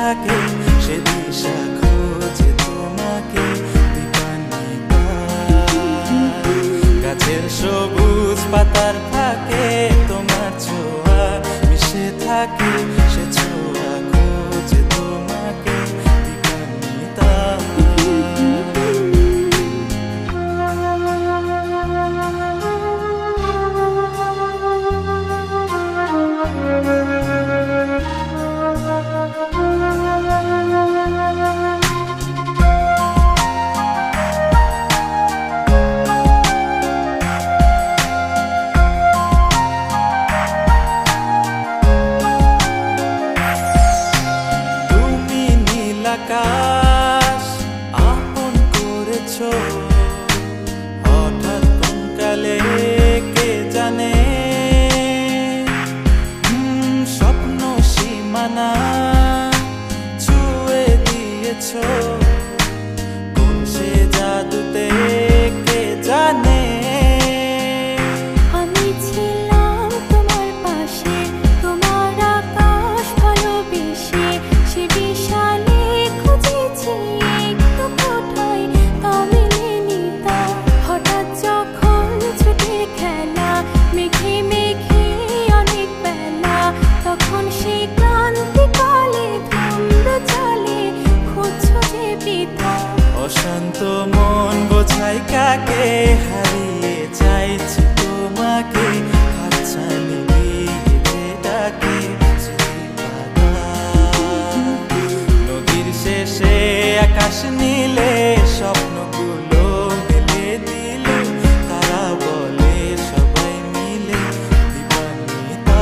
থাকে সে দিশা খোঁজে তোমাকে দীপান্বিতা। গাছের সবুজ পাতার ফাঁকে তোমার ছোঁয়া মিশে থাকে সে ছোঁয়া খোঁজে তোমাকে দীপান্বিতা। আকাশ আপন করেছো হঠাৎ কোন কালে কে জানে, স্বপ্ন সীমানা ছুঁয়ে দিয়েছো কোন সে জাদুতে কে জানে। আমি ছিলাম তোমার পাশে, তোমার আকাশ ভালোবেসে, সে বিশাল অশান্ত মন বোঝাই কাকে হারিয়ে চাইছি তোমাকে হাতছানি দিয়ে ডাকে নদীর শেষে আকাশ নীলে স্বপ্নগুলো মেলে দিল তারা বলে সবাই মিলে দীপান্বিতা।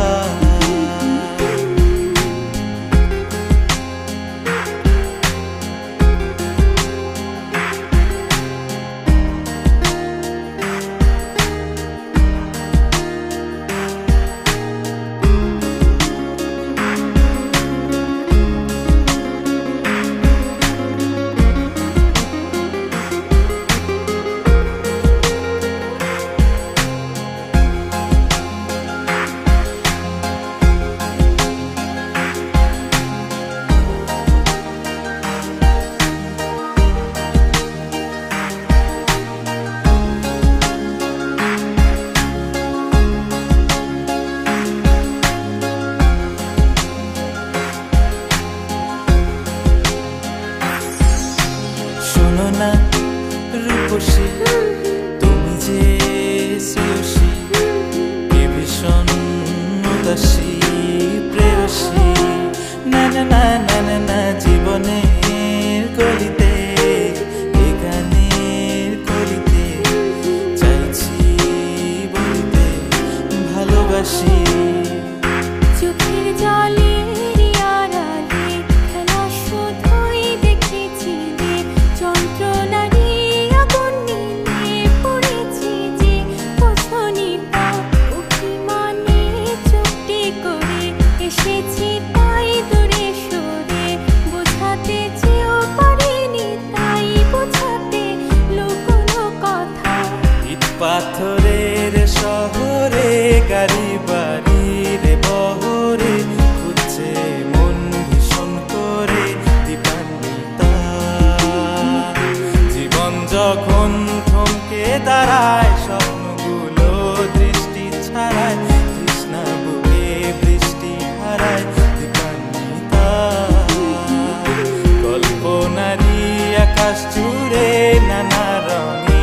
শোনো না রূপসী তুমি যে শ্রেয়সী কে ভীষণ উদাসী প্রেয়সী, না না না না না না জীবনের গলিতে এ গানের কলিতে চাইছি বলতে ভালোবাসি। চোখের জলে পাথরের শহরে গাড়ি বাড়ির বহরে খুঁজছে মন ভীষণ করে দীপান্বিতা। জীবন যখন থমকে দাঁড়ায় স্বপ্নগুলো দৃষ্টি ছাড়ায় তৃষ্ণা বুকে বৃষ্টি হারায় দীপান্বিতা। কল্পনারি আকাশ জুড়ে নানা রঙে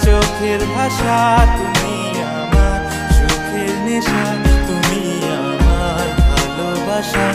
চোখের ভাষা তুমি আমার সুখের নেশা তুমি আমার ভালোবাসা।